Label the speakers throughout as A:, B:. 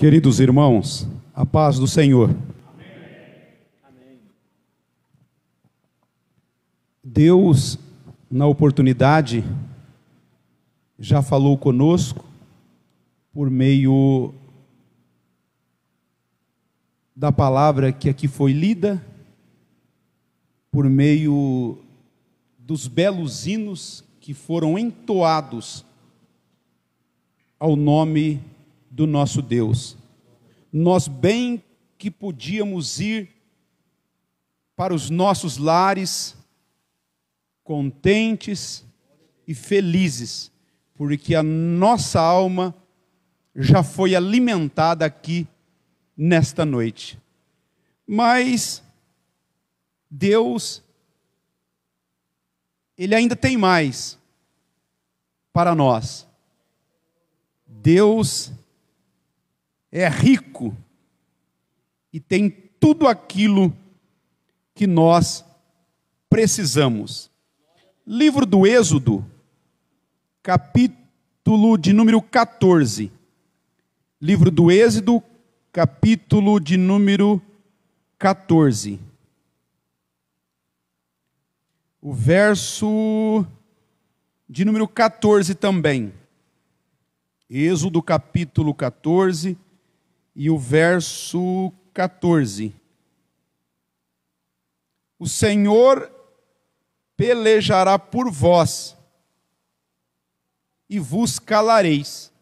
A: Queridos irmãos, a paz do Senhor. Amém. Deus, na oportunidade, já falou conosco por meio da palavra que aqui foi lida, por meio dos belos hinos que foram entoados ao nome do nosso Deus. Nós bem que podíamos ir para os nossos lares contentes e felizes, porque a nossa alma já foi alimentada aqui nesta noite. Mas Deus, Ele ainda tem mais para nós. Deus é rico e tem tudo aquilo que nós precisamos. Livro do Êxodo, capítulo de número 14. Livro do Êxodo, capítulo de número 14. O verso de número 14 também. Êxodo capítulo 14 e o verso 14. O Senhor pelejará por vós e vos calareis.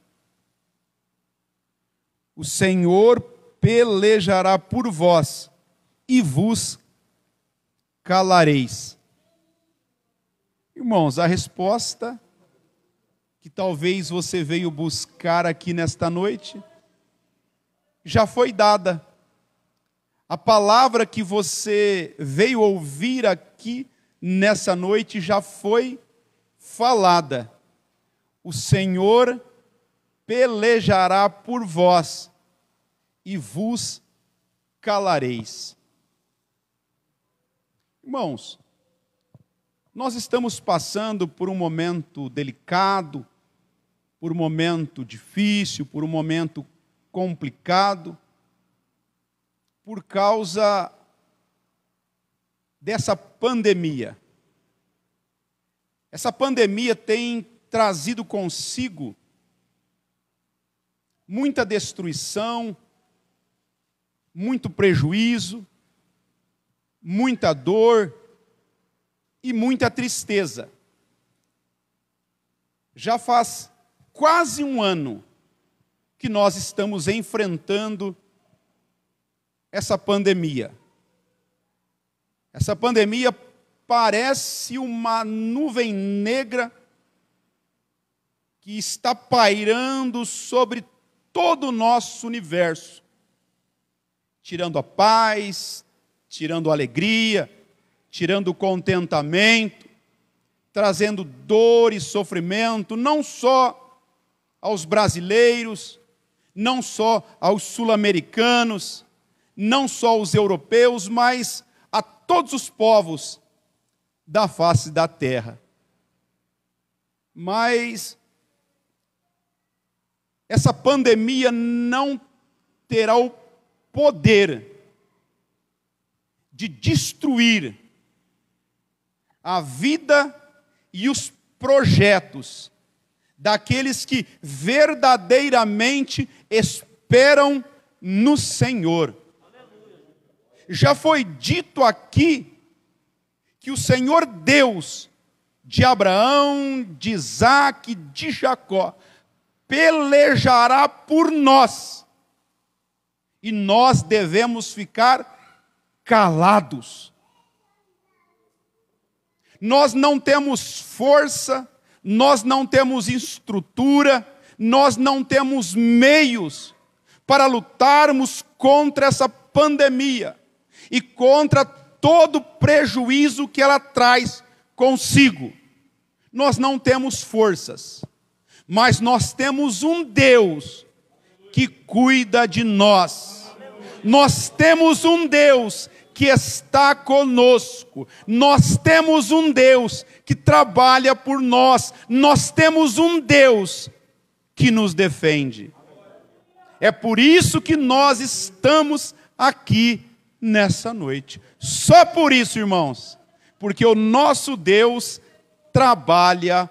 A: O Senhor pelejará por vós e vos calareis. Irmãos, a resposta que talvez você veio buscar aqui nesta noite já foi dada. A palavra que você veio ouvir aqui nessa noite já foi falada. O Senhor pelejará por vós e vos calareis. Irmãos, nós estamos passando por um momento delicado, por um momento difícil, por um momento complicado, por causa dessa pandemia. Essa pandemia tem trazido consigo muita destruição, muito prejuízo, muita dor e muita tristeza. Já faz quase um ano que nós estamos enfrentando essa pandemia. Essa pandemia parece uma nuvem negra que está pairando sobre todo o nosso universo, tirando a paz, tirando a alegria, tirando o contentamento, trazendo dor e sofrimento, não só aos brasileiros, não só aos sul-americanos, não só aos europeus, mas a todos os povos da face da terra. Mas essa pandemia não terá o poder de destruir a vida e os projetos daqueles que verdadeiramente esperam no Senhor. Já foi dito aqui que o Senhor Deus de Abraão, de Isaque, de Jacó, pelejará por nós. E nós devemos ficar calados. Nós não temos força, nós não temos estrutura, nós não temos meios para lutarmos contra essa pandemia e contra todo o prejuízo que ela traz consigo. Nós não temos forças, mas nós temos um Deus que cuida de nós. Nós temos um Deus que está conosco. Nós temos um Deus que trabalha por nós. Nós temos um Deus que nos defende. É por isso que nós estamos aqui nessa noite. Só por isso, irmãos. Porque o nosso Deus trabalha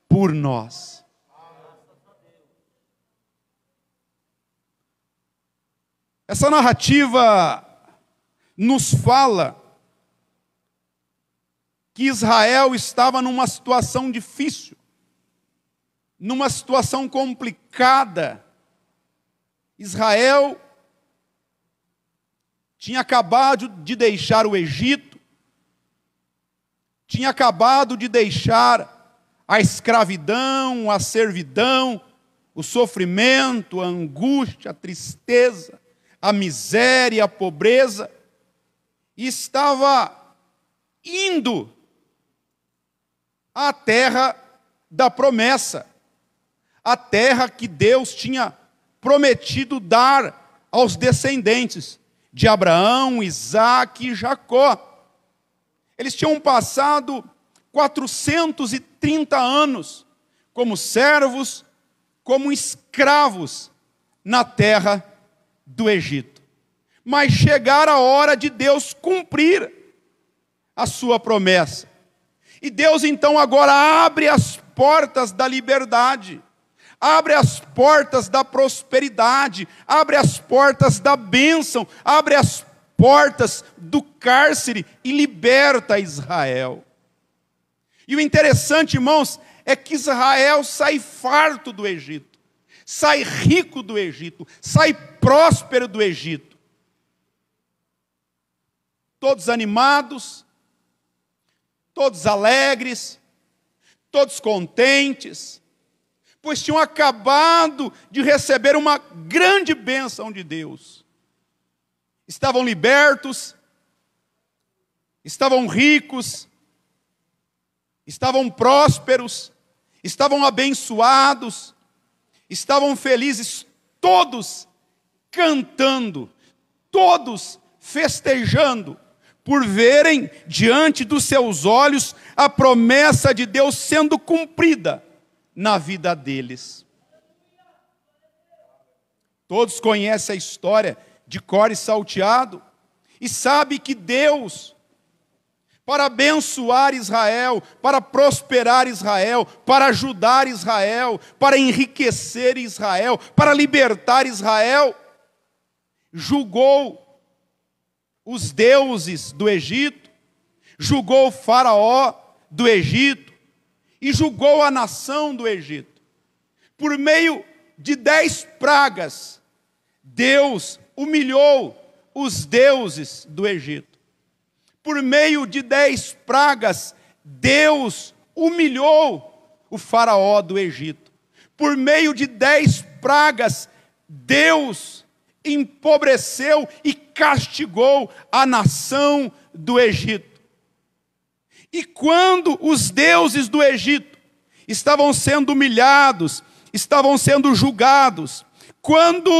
A: por nós. Essa narrativa nos fala que Israel estava numa situação difícil, numa situação complicada. Israel tinha acabado de deixar o Egito, tinha acabado de deixar a escravidão, a servidão, o sofrimento, a angústia, a tristeza, a miséria, a pobreza, e estava indo à terra da promessa, a terra que Deus tinha prometido dar aos descendentes de Abraão, Isaque e Jacó. Eles tinham passado 430 anos como servos, como escravos na terra do Egito. Mas chegara a hora de Deus cumprir a sua promessa. E Deus então agora abre as portas da liberdade, abre as portas da prosperidade, abre as portas da bênção, abre as portas do cárcere e liberta Israel. E o interessante, irmãos, é que Israel sai farto do Egito, sai rico do Egito, sai próspero do Egito. Todos animados, todos alegres, todos contentes, pois tinham acabado de receber uma grande bênção de Deus. Estavam libertos, estavam ricos, estavam prósperos, estavam abençoados, estavam felizes, todos cantando, todos festejando, por verem diante dos seus olhos a promessa de Deus sendo cumprida na vida deles. Todos conhecem a história de cor e salteado e sabem que Deus, para abençoar Israel, para prosperar Israel, para ajudar Israel, para enriquecer Israel, para libertar Israel, julgou os deuses do Egito, julgou o faraó do Egito e julgou a nação do Egito. Por meio de 10 pragas, Deus humilhou os deuses do Egito. Por meio de 10 pragas, Deus humilhou o faraó do Egito. Por meio de 10 pragas, Deus empobreceu e castigou a nação do Egito. E quando os deuses do Egito estavam sendo humilhados, estavam sendo julgados, quando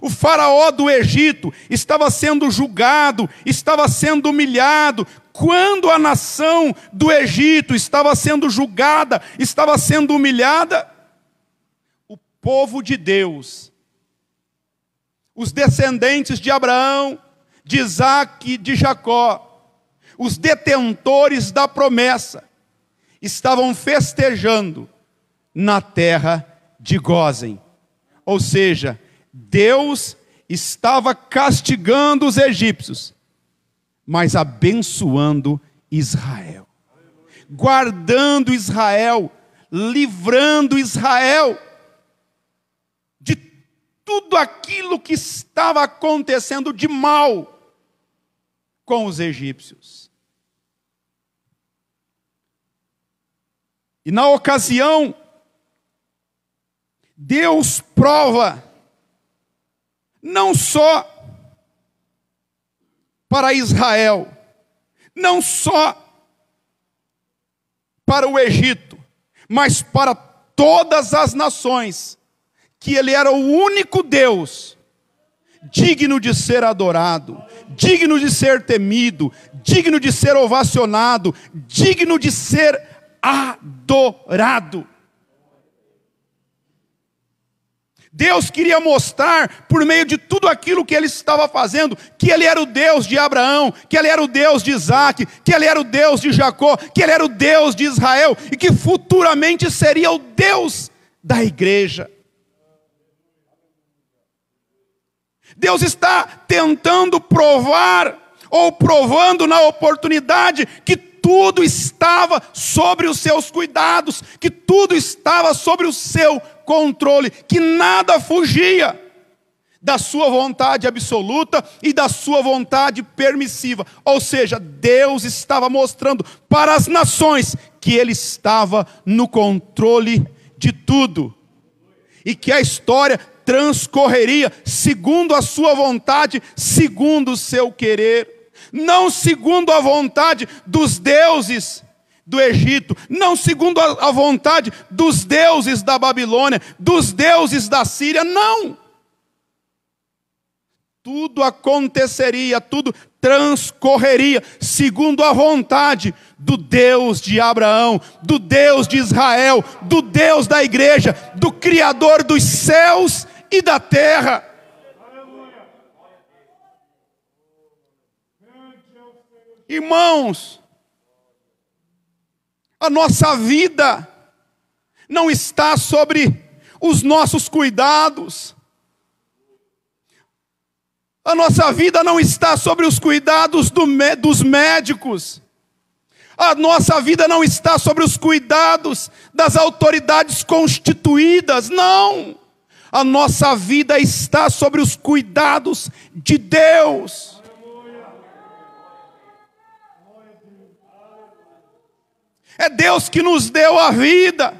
A: o faraó do Egito estava sendo julgado, estava sendo humilhado, quando a nação do Egito estava sendo julgada, estava sendo humilhada, o povo de Deus, os descendentes de Abraão, de Isaque e de Jacó, os detentores da promessa, estavam festejando na terra de Gósen. Ou seja, Deus estava castigando os egípcios, mas abençoando Israel, guardando Israel, livrando Israel de tudo aquilo que estava acontecendo de mal com os egípcios. E na ocasião, Deus prova não só para Israel, não só para o Egito, mas para todas as nações, que Ele era o único Deus digno de ser adorado, digno de ser temido, digno de ser ovacionado, digno de ser adorado. Deus queria mostrar, por meio de tudo aquilo que ele estava fazendo, que ele era o Deus de Abraão, que ele era o Deus de Isaac, que ele era o Deus de Jacó, que ele era o Deus de Israel, e que futuramente seria o Deus da igreja. Deus está tentando provar, ou provando na oportunidade, que tudo estava sobre os seus cuidados, que tudo estava sobre o seu controle, que nada fugia da sua vontade absoluta e da sua vontade permissiva. Ou seja, Deus estava mostrando para as nações que ele estava no controle de tudo, e que a história transcorreria segundo a sua vontade, segundo o seu querer, não segundo a vontade dos deuses do Egito, não segundo a vontade dos deuses da Babilônia, dos deuses da Síria, não. Tudo aconteceria, tudo transcorreria segundo a vontade do Deus de Abraão, do Deus de Israel, do Deus da igreja, do Criador dos céus e da terra. Irmãos, a nossa vida não está sobre os nossos cuidados. A nossa vida não está sobre os cuidados dos médicos. A nossa vida não está sobre os cuidados das autoridades constituídas. Não. A nossa vida está sobre os cuidados de Deus. É Deus que nos deu a vida.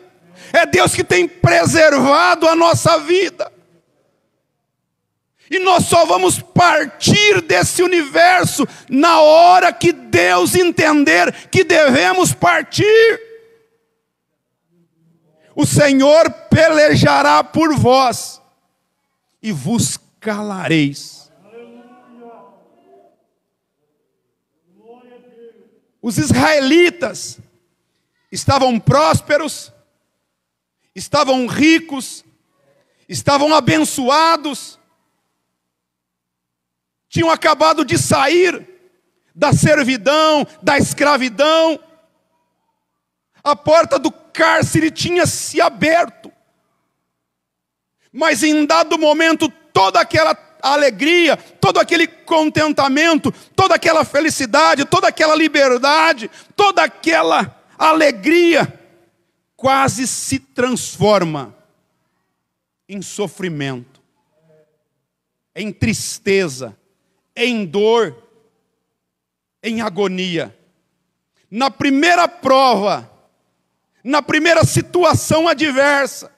A: É Deus que tem preservado a nossa vida. E nós só vamos partir desse universo na hora que Deus entender que devemos partir. O Senhor pelejará por vós e vos calareis. Os israelitas estavam prósperos, estavam ricos, estavam abençoados, tinham acabado de sair da servidão, da escravidão, a porta do cárcere tinha se aberto, mas em dado momento toda aquela alegria, todo aquele contentamento, toda aquela felicidade, toda aquela liberdade, toda aquela alegria quase se transforma em sofrimento, em tristeza, em dor, em agonia. Na primeira prova, na primeira situação adversa,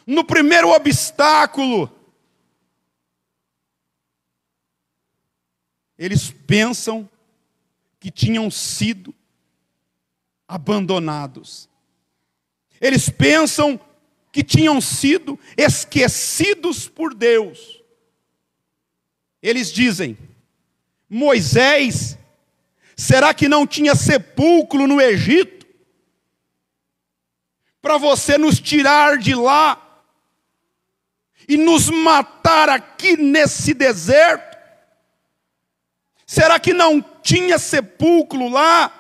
A: no primeiro obstáculo, eles pensam que tinham sido abandonados. Eles pensam que tinham sido esquecidos por Deus. Eles dizem: Moisés, será que não tinha sepulcro no Egito? Para você nos tirar de lá e nos matar aqui nesse deserto? Será que não tinha sepulcro lá?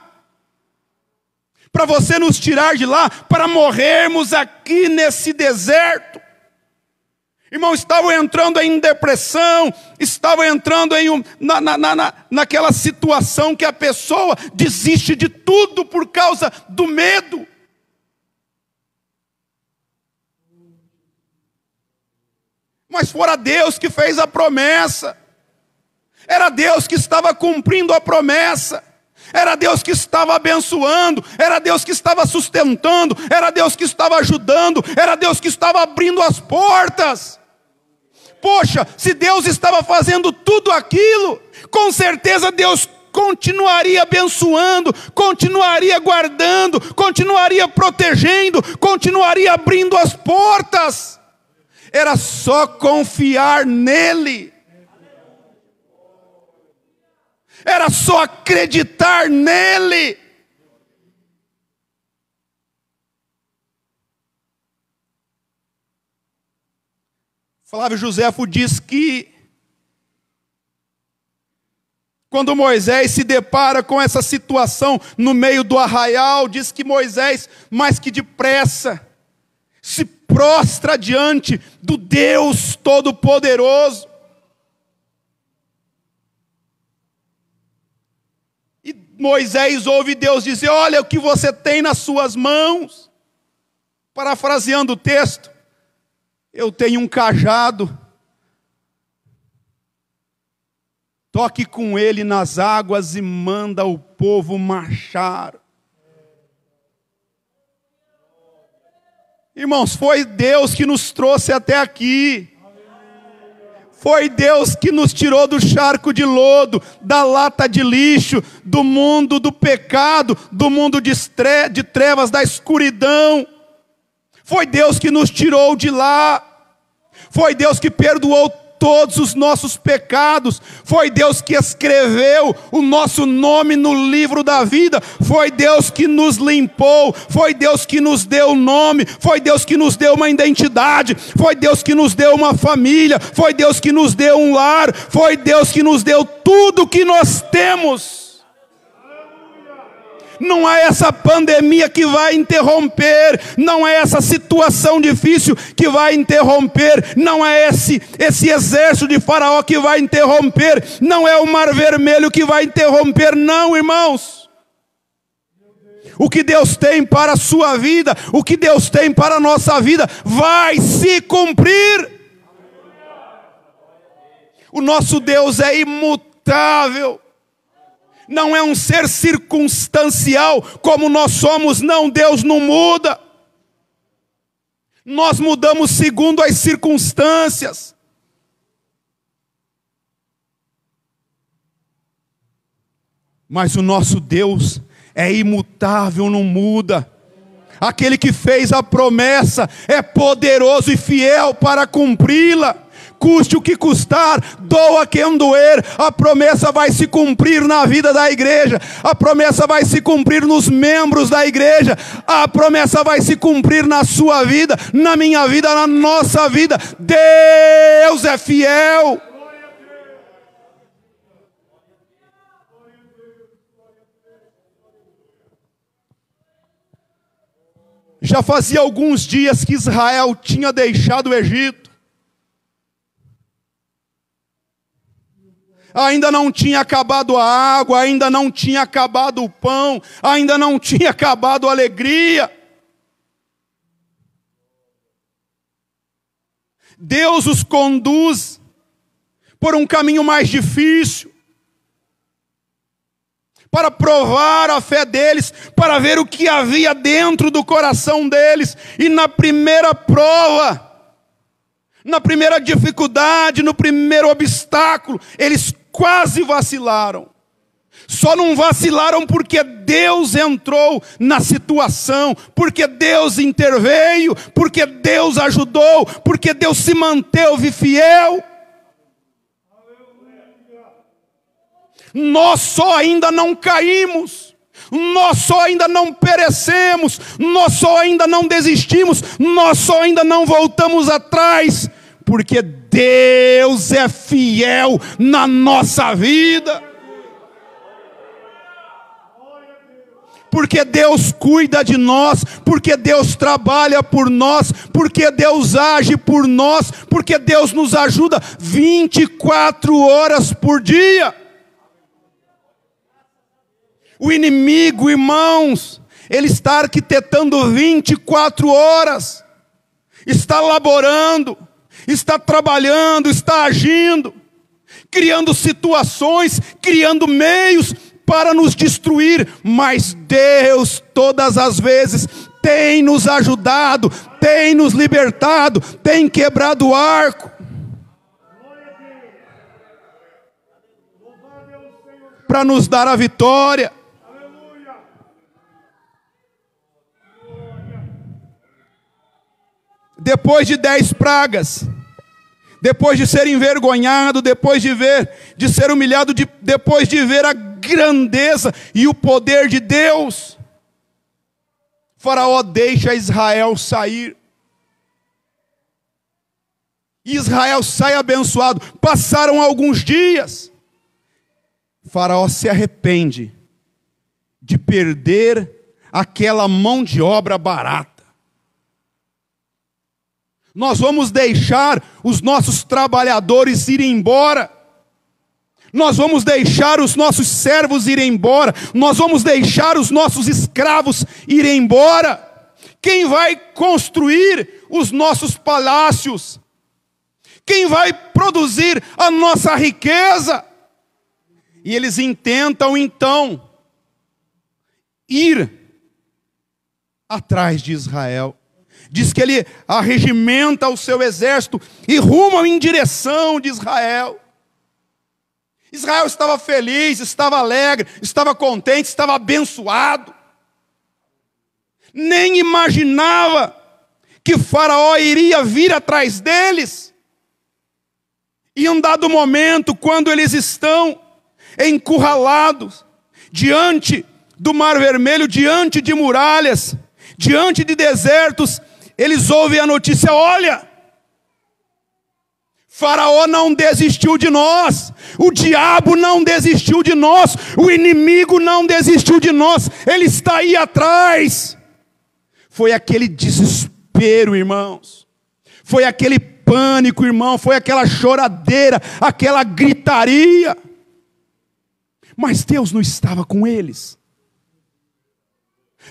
A: Para você nos tirar de lá, para morrermos aqui nesse deserto? Irmão, estavam entrando em depressão, estavam entrando naquela situação que a pessoa desiste de tudo por causa do medo. Mas fora Deus que fez a promessa. Era Deus que estava cumprindo a promessa. Era Deus que estava abençoando, era Deus que estava sustentando, era Deus que estava ajudando, era Deus que estava abrindo as portas. Poxa, se Deus estava fazendo tudo aquilo, com certeza Deus continuaria abençoando, continuaria guardando, continuaria protegendo, continuaria abrindo as portas. Era só confiar nele. Era só acreditar nele. Flávio Josefo diz que quando Moisés se depara com essa situação no meio do arraial, diz que Moisés, mais que depressa, se prostra diante do Deus Todo-Poderoso. E Moisés ouve Deus dizer: olha o que você tem nas suas mãos. Parafraseando o texto, eu tenho um cajado. Toque com ele nas águas e manda o povo marchar. Irmãos, foi Deus que nos trouxe até aqui. Foi Deus que nos tirou do charco de lodo, da lata de lixo, do mundo do pecado, do mundo de trevas, da escuridão. Foi Deus que nos tirou de lá. Foi Deus que perdoou todos os nossos pecados. Foi Deus que escreveu o nosso nome no livro da vida. Foi Deus que nos limpou. Foi Deus que nos deu nome. Foi Deus que nos deu uma identidade. Foi Deus que nos deu uma família. Foi Deus que nos deu um lar. Foi Deus que nos deu tudo que nós temos. Não é essa pandemia que vai interromper, não é essa situação difícil que vai interromper, não é esse exército de Faraó que vai interromper, não é o Mar Vermelho que vai interromper, não, irmãos. O que Deus tem para a sua vida, o que Deus tem para a nossa vida, vai se cumprir. O nosso Deus é imutável. Não é um ser circunstancial como nós somos, não, Deus não muda. Nós mudamos segundo as circunstâncias. Mas o nosso Deus é imutável, não muda. Aquele que fez a promessa é poderoso e fiel para cumpri-la. Custe o que custar, doa quem doer, a promessa vai se cumprir na vida da igreja, a promessa vai se cumprir nos membros da igreja, a promessa vai se cumprir na sua vida, na minha vida, na nossa vida. Deus é fiel. Já fazia alguns dias que Israel tinha deixado o Egito. Ainda não tinha acabado a água, ainda não tinha acabado o pão, ainda não tinha acabado a alegria. Deus os conduz por um caminho mais difícil, para provar a fé deles, para ver o que havia dentro do coração deles. E na primeira prova, na primeira dificuldade, no primeiro obstáculo, eles quase vacilaram. Só não vacilaram porque Deus entrou na situação, porque Deus interveio, porque Deus ajudou, porque Deus se manteve fiel. Nós só ainda não caímos, nós só ainda não perecemos, nós só ainda não desistimos, nós só ainda não voltamos atrás, porque Deus é fiel na nossa vida. Porque Deus cuida de nós, porque Deus trabalha por nós, porque Deus age por nós, porque Deus nos ajuda 24 horas por dia. O inimigo, irmãos, ele está arquitetando 24 horas, está laborando, está trabalhando, está agindo, criando situações, criando meios para nos destruir, mas Deus todas as vezes tem nos ajudado, tem nos libertado, tem quebrado o arco, para nos dar a vitória. Depois de 10 pragas, depois de ser envergonhado, depois de ser humilhado, depois de ver a grandeza e o poder de Deus, Faraó deixa Israel sair. Israel sai abençoado. Passaram alguns dias. Faraó se arrepende de perder aquela mão de obra barata. Nós vamos deixar os nossos trabalhadores irem embora. Nós vamos deixar os nossos servos irem embora. Nós vamos deixar os nossos escravos irem embora. Quem vai construir os nossos palácios? Quem vai produzir a nossa riqueza? E eles intentam então ir atrás de Israel. Diz que ele arregimenta o seu exército e rumam em direção de Israel. Israel estava feliz, estava alegre, estava contente, estava abençoado. Nem imaginava que Faraó iria vir atrás deles. E em um dado momento, quando eles estão encurralados, diante do Mar Vermelho, diante de muralhas, diante de desertos, eles ouvem a notícia: olha, Faraó não desistiu de nós, o diabo não desistiu de nós, o inimigo não desistiu de nós, ele está aí atrás. Foi aquele desespero, irmãos, foi aquele pânico, irmão, foi aquela choradeira, aquela gritaria. Mas Deus não estava com eles.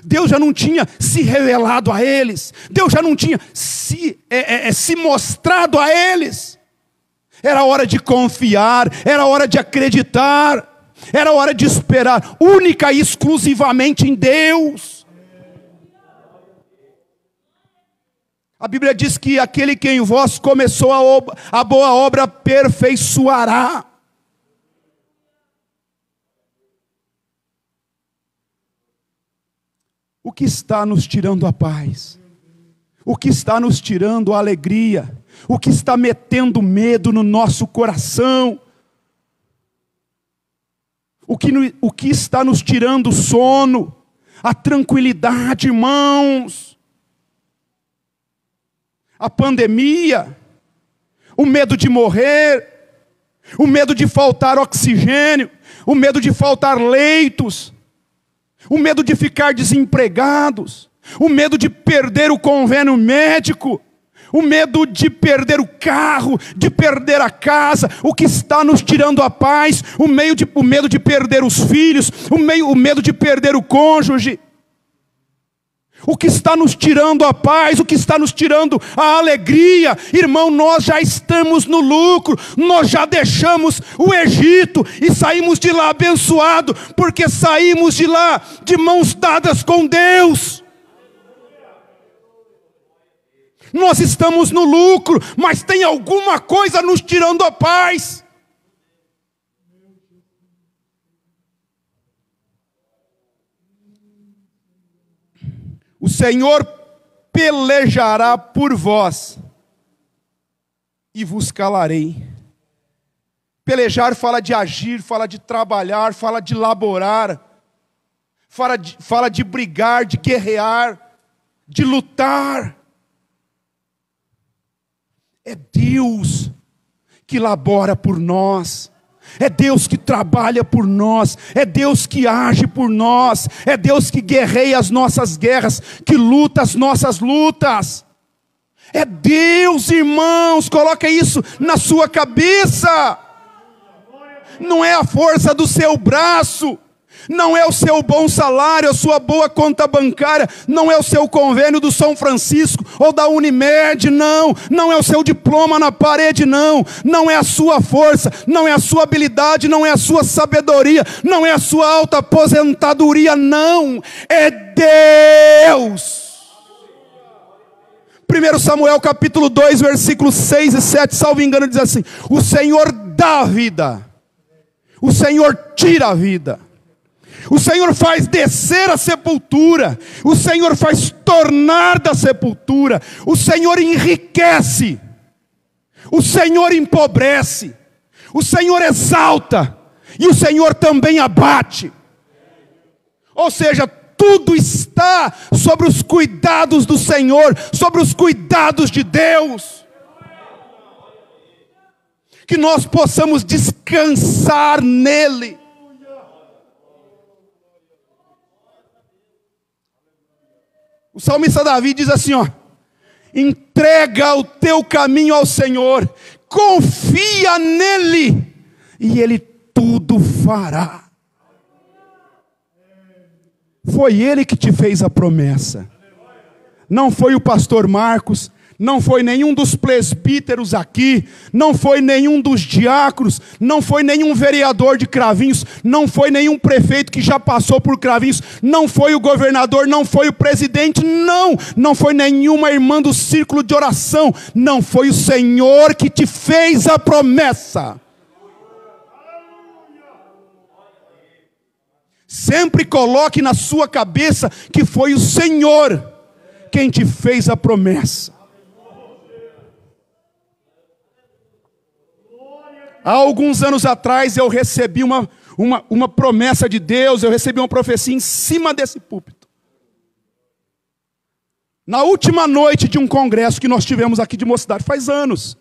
A: Deus já não tinha se revelado a eles. Deus já não tinha se mostrado a eles. Era hora de confiar, era hora de acreditar, era hora de esperar única e exclusivamente em Deus. A Bíblia diz que aquele que em vós começou a boa obra aperfeiçoará. O que está nos tirando a paz? O que está nos tirando a alegria? O que está metendo medo no nosso coração? O que está nos tirando o sono? A tranquilidade, irmãos? A pandemia? O medo de morrer? O medo de faltar oxigênio? O medo de faltar leitos? O medo de ficar desempregados, o medo de perder o convênio médico, o medo de perder o carro, de perder a casa, o que está nos tirando a paz, o medo de perder os filhos, o medo de perder o cônjuge. O que está nos tirando a paz, o que está nos tirando a alegria, irmão, nós já estamos no lucro, nós já deixamos o Egito e saímos de lá abençoado, porque saímos de lá de mãos dadas com Deus. Nós estamos no lucro, mas tem alguma coisa nos tirando a paz. O Senhor pelejará por vós e vos calarei. Pelejar fala de agir, fala de trabalhar, fala de laborar, fala de brigar, de guerrear, de lutar. É Deus que labora por nós. É Deus que trabalha por nós, é Deus que age por nós, é Deus que guerreia as nossas guerras, que luta as nossas lutas. É Deus, irmãos, coloca isso na sua cabeça. Não é a força do seu braço, não é o seu bom salário, a sua boa conta bancária, não é o seu convênio do São Francisco ou da Unimed, não é o seu diploma na parede, não é a sua força, não é a sua habilidade, não é a sua sabedoria, não é a sua alta aposentadoria, não, é Deus. 1 Samuel capítulo 2, versículos 6 e 7, salvo engano, diz assim: o Senhor dá a vida, o Senhor tira a vida. O Senhor faz descer a sepultura, o Senhor faz tornar da sepultura, o Senhor enriquece, o Senhor empobrece, o Senhor exalta e o Senhor também abate. Ou seja, tudo está sobre os cuidados do Senhor, sobre os cuidados de Deus. que nós possamos descansar nele. O salmista Davi diz assim, ó: entrega o teu caminho ao Senhor, confia nele, e ele tudo fará. Foi ele que te fez a promessa. Não foi o pastor Marcos, não foi nenhum dos presbíteros aqui, não foi nenhum dos diáconos, não foi nenhum vereador de Cravinhos, não foi nenhum prefeito que já passou por Cravinhos, não foi o governador, não foi o presidente, não foi nenhuma irmã do círculo de oração, não foi o Senhor que te fez a promessa. Sempre coloque na sua cabeça que foi o Senhor quem te fez a promessa. Há alguns anos atrás eu recebi uma promessa de Deus, eu recebi uma profecia em cima desse púlpito. Na última noite de um congresso que nós tivemos aqui de Mocidade, faz anos.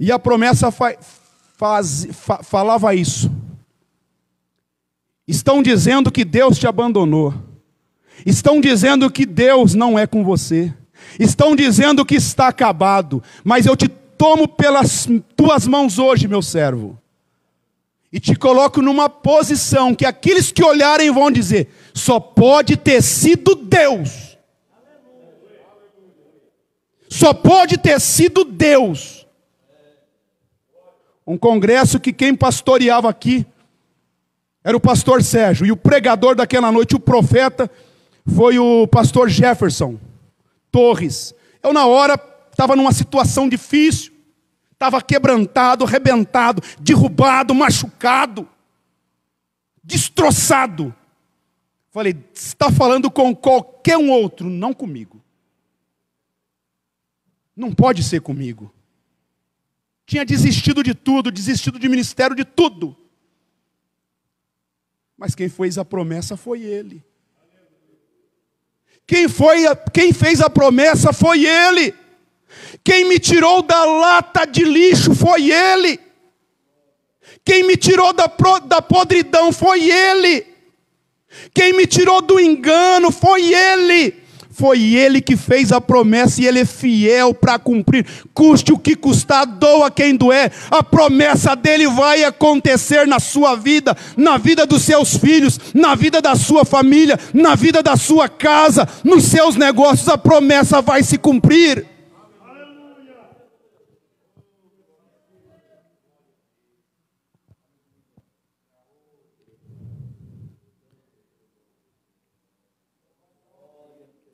A: E a promessa falava isso. Estão dizendo que Deus te abandonou. Estão dizendo que Deus não é com você. Estão dizendo que está acabado. Mas eu te tomo pelas tuas mãos hoje, meu servo. E te coloco numa posição que aqueles que olharem vão dizer: só pode ter sido Deus. Só pode ter sido Deus. Um congresso que quem pastoreava aqui era o pastor Sérgio. E o pregador daquela noite, o profeta, foi o pastor Jefferson Torres. Eu na hora estava numa situação difícil. Estava quebrantado, arrebentado, derrubado, machucado, destroçado. Falei: você está falando com qualquer um outro, não comigo. Não pode ser comigo. Tinha desistido de tudo, desistido de ministério, de tudo. Mas quem fez a promessa foi Ele. Quem fez a promessa foi Ele. Quem me tirou da lata de lixo foi Ele. Quem me tirou da podridão foi Ele. Quem me tirou do engano foi Ele. Foi Ele que fez a promessa e Ele é fiel para cumprir. Custe o que custar, doa quem doer. A promessa dEle vai acontecer na sua vida, na vida dos seus filhos, na vida da sua família, na vida da sua casa, nos seus negócios. A promessa vai se cumprir.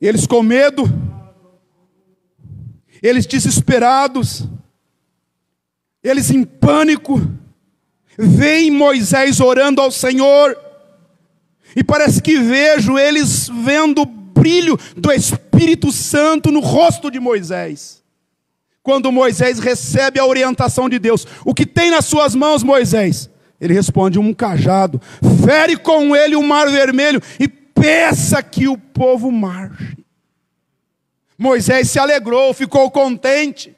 A: Eles com medo, eles desesperados, eles em pânico, veem Moisés orando ao Senhor, e parece que vejo eles vendo o brilho do Espírito Santo no rosto de Moisés. Quando Moisés recebe a orientação de Deus: o que tem nas suas mãos, Moisés? Ele responde: um cajado. Fere com ele o mar vermelho e peça que o povo marche. Moisés se alegrou, ficou contente.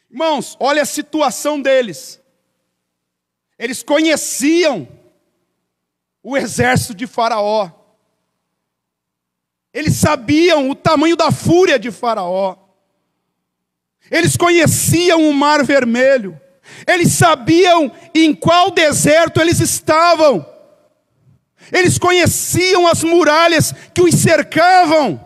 A: Irmãos, olha a situação deles. Eles conheciam o exército de Faraó. Eles sabiam o tamanho da fúria de Faraó. Eles conheciam o mar vermelho. Eles sabiam em qual deserto eles estavam. Eles conheciam as muralhas que os cercavam.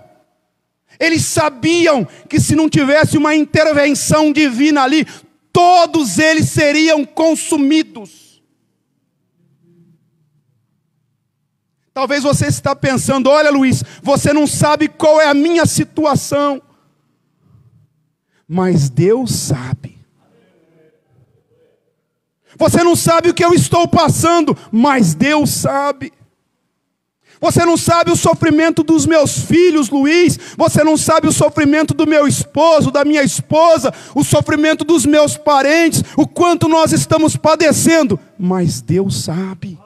A: Eles sabiam que se não tivesse uma intervenção divina ali, todos eles seriam consumidos. Talvez você está pensando: olha, Luiz, você não sabe qual é a minha situação. Mas Deus sabe. Você não sabe o que eu estou passando, mas Deus sabe. Você não sabe o sofrimento dos meus filhos, Luiz. Você não sabe o sofrimento do meu esposo, da minha esposa, o sofrimento dos meus parentes, o quanto nós estamos padecendo. Mas Deus sabe.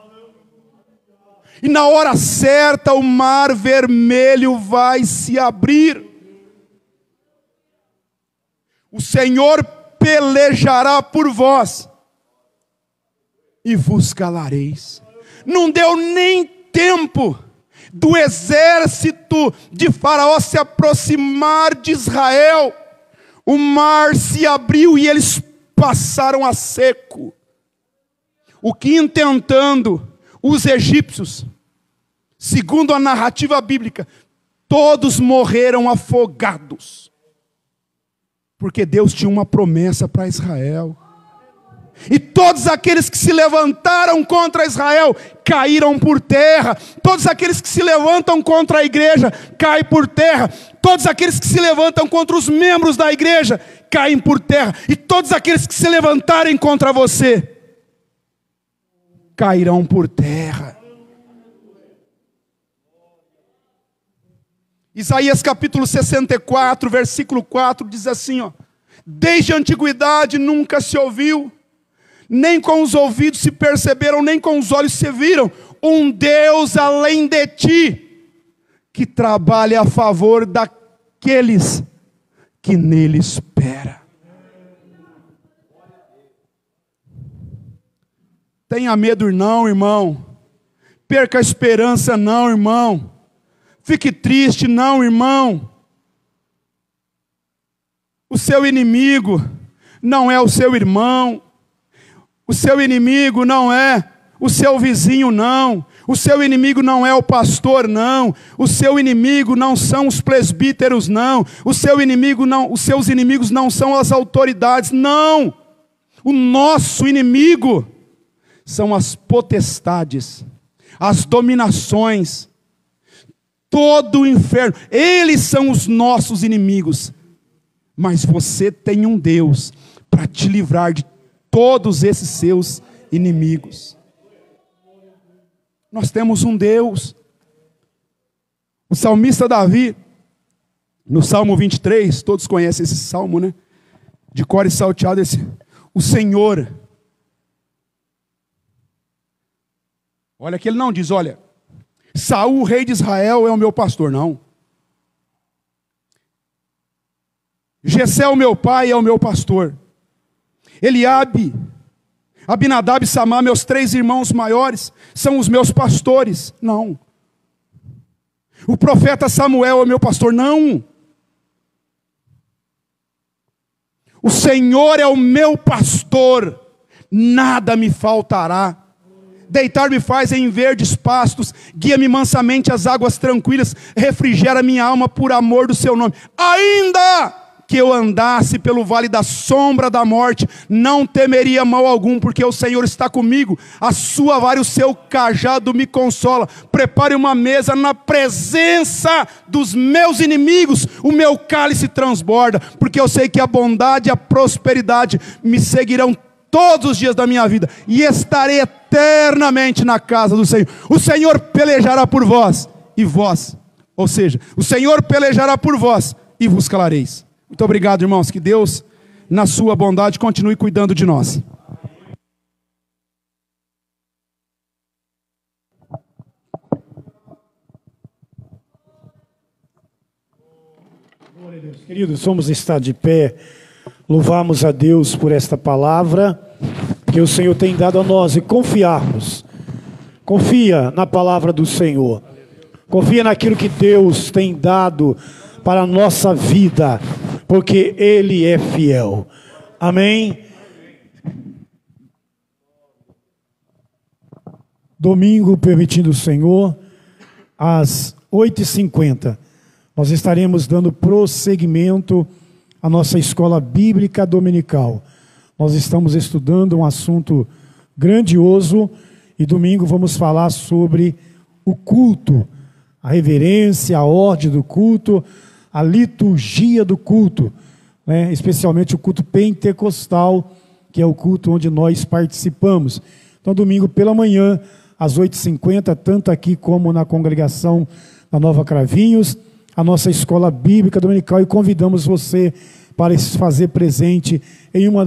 A: E na hora certa o mar vermelho vai se abrir. O Senhor pelejará por vós e vos calareis. Não deu nem tempo do exército de Faraó se aproximar de Israel. O mar se abriu e eles passaram a seco. O que intentando os egípcios, segundo a narrativa bíblica, todos morreram afogados. Porque Deus tinha uma promessa para Israel. E todos aqueles que se levantaram contra Israel caíram por terra. Todos aqueles que se levantam contra a igreja caem por terra. Todos aqueles que se levantam contra os membros da igreja caem por terra. E todos aqueles que se levantarem contra você cairão por terra. Isaías capítulo 64, versículo 4 diz assim, ó: desde a antiguidade nunca se ouviu, nem com os ouvidos se perceberam, nem com os olhos se viram, um Deus além de ti, que trabalha a favor daqueles que nele esperam. Tenha medo não, irmão. Perca a esperança não, irmão. Fique triste não, irmão. O seu inimigo não é o seu irmão. O seu inimigo não é o seu vizinho, não. O seu inimigo não é o pastor, não. O seu inimigo não são os presbíteros, não. Os seus inimigos não são as autoridades, não. O nosso inimigo são as potestades, as dominações, todo o inferno. Eles são os nossos inimigos. Mas você tem um Deus para te livrar de todos esses seus inimigos. Nós temos um Deus. O salmista Davi, no Salmo 23, todos conhecem esse salmo, né? De cor e salteado, o Senhor. Olha que ele não diz, olha, Saul, rei de Israel, é o meu pastor, não. Jessé, o meu pai, é o meu pastor. Eliabe, Abinadab e Samá, meus 3 irmãos maiores, são os meus pastores. Não. O profeta Samuel é o meu pastor. Não. O Senhor é o meu pastor, nada me faltará. Deitar-me faz em verdes pastos, guia-me mansamente às águas tranquilas, refrigera minha alma por amor do seu nome. Ainda que eu andasse pelo vale da sombra da morte, não temeria mal algum, porque o Senhor está comigo. A sua vara e o seu cajado me consola. Prepare uma mesa na presença dos meus inimigos, o meu cálice transborda, porque eu sei que a bondade e a prosperidade me seguirão todos os dias da minha vida, e estarei eternamente na casa do Senhor. O Senhor pelejará por vós, e vós, ou seja, o Senhor pelejará por vós, e vos calareis. Muito obrigado, irmãos, que Deus, na sua bondade, continue cuidando de nós.
B: Glória a Deus. Queridos, vamos estar de pé, louvamos a Deus por esta palavra que o Senhor tem dado a nós e confiarmos. Confia na palavra do Senhor. Confia naquilo que Deus tem dado para a nossa vida, porque Ele é fiel. Amém? Domingo, permitindo o Senhor, às 8h50, nós estaremos dando prosseguimento à nossa escola bíblica dominical. Nós estamos estudando um assunto grandioso e domingo vamos falar sobre o culto, a reverência, a ordem do culto, a liturgia do culto, né? Especialmente o culto pentecostal, que é o culto onde nós participamos. Então, domingo pela manhã, às 8h50, tanto aqui como na congregação da Nova Cravinhos, a nossa escola bíblica dominical, e convidamos você para se fazer presente em uma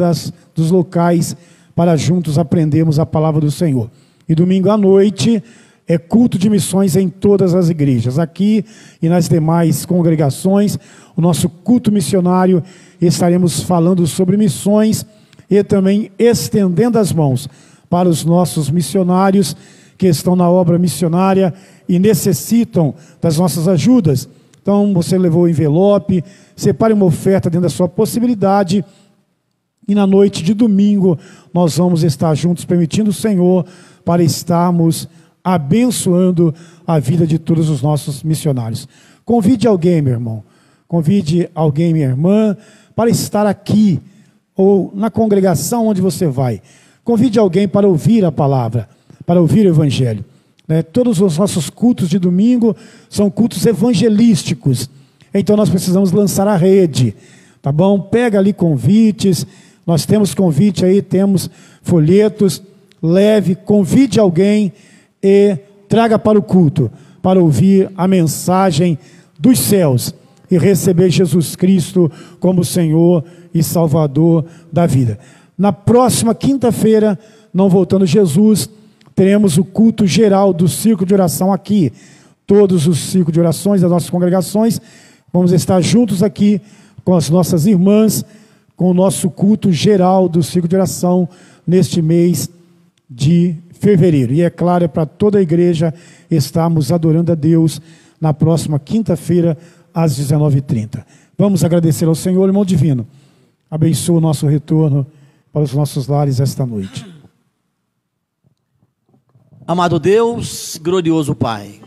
B: dos locais para juntos aprendermos a palavra do Senhor. E domingo à noite, é culto de missões em todas as igrejas. Aqui e nas demais congregações, o nosso culto missionário, estaremos falando sobre missões e também estendendo as mãos para os nossos missionários que estão na obra missionária e necessitam das nossas ajudas. Então, você levou o envelope, separe uma oferta dentro da sua possibilidade, e na noite de domingo nós vamos estar juntos, permitindo o Senhor, para estarmos abençoando a vida de todos os nossos missionários. Convide alguém, meu irmão, convide alguém, minha irmã, para estar aqui, ou na congregação onde você vai. Convide alguém para ouvir a palavra, para ouvir o evangelho. Todos os nossos cultos de domingo são cultos evangelísticos. Então nós precisamos lançar a rede, tá bom? Pega ali convites, nós temos convite aí, temos folhetos, leve, convide alguém e traga para o culto, para ouvir a mensagem dos céus e receber Jesus Cristo como Senhor e Salvador da vida. Na próxima quinta-feira, não voltando Jesus, teremos o culto geral do círculo de oração aqui. Todos os círculos de orações das nossas congregações, vamos estar juntos aqui com as nossas irmãs, com o nosso culto geral do círculo de oração neste mês de fevereiro. E é claro, é para toda a igreja estarmos adorando a Deus na próxima quinta-feira, às 19h30. Vamos agradecer ao Senhor, irmão divino. Abençoa o nosso retorno para os nossos lares esta noite.
C: Amado Deus, glorioso Pai,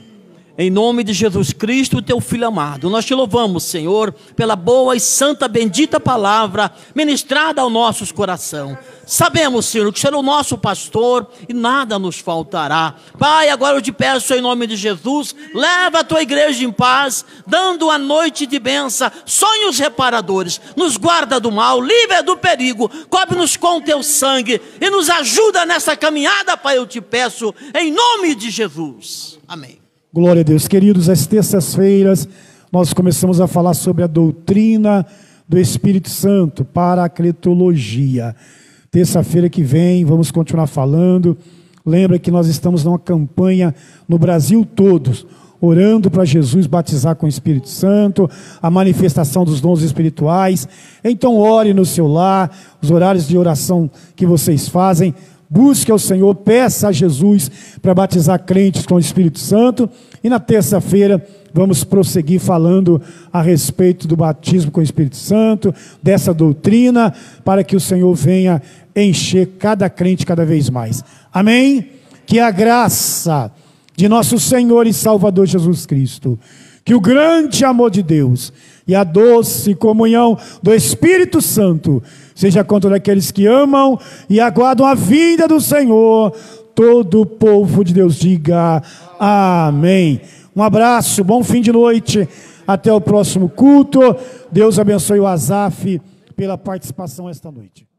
C: em nome de Jesus Cristo, teu Filho amado, nós te louvamos, Senhor, pela boa e santa, bendita palavra ministrada ao nosso coração. Sabemos, Senhor, que o Senhor é o nosso pastor e nada nos faltará. Pai, agora eu te peço em nome de Jesus, leva a tua igreja em paz, dando a noite de bênção, sonhos reparadores, nos guarda do mal, livra do perigo, cobre-nos com teu sangue e nos ajuda nessa caminhada, Pai, eu te peço, em nome de Jesus. Amém.
B: Glória a Deus. Queridos, às terças-feiras nós começamos a falar sobre a doutrina do Espírito Santo, paracletologia. Terça-feira que vem vamos continuar falando. Lembra que nós estamos numa campanha no Brasil todo, orando para Jesus batizar com o Espírito Santo, a manifestação dos dons espirituais. Então ore no seu lar, os horários de oração que vocês fazem. Busque ao Senhor, peça a Jesus para batizar crentes com o Espírito Santo. E na terça-feira vamos prosseguir falando a respeito do batismo com o Espírito Santo, dessa doutrina, para que o Senhor venha encher cada crente cada vez mais. Amém? Que a graça de nosso Senhor e Salvador Jesus Cristo, que o grande amor de Deus e a doce comunhão do Espírito Santo seja com todos aqueles que amam e aguardam a vinda do Senhor. Todo o povo de Deus diga amém. Um abraço, bom fim de noite, até o próximo culto. Deus abençoe o Azaf pela participação esta noite.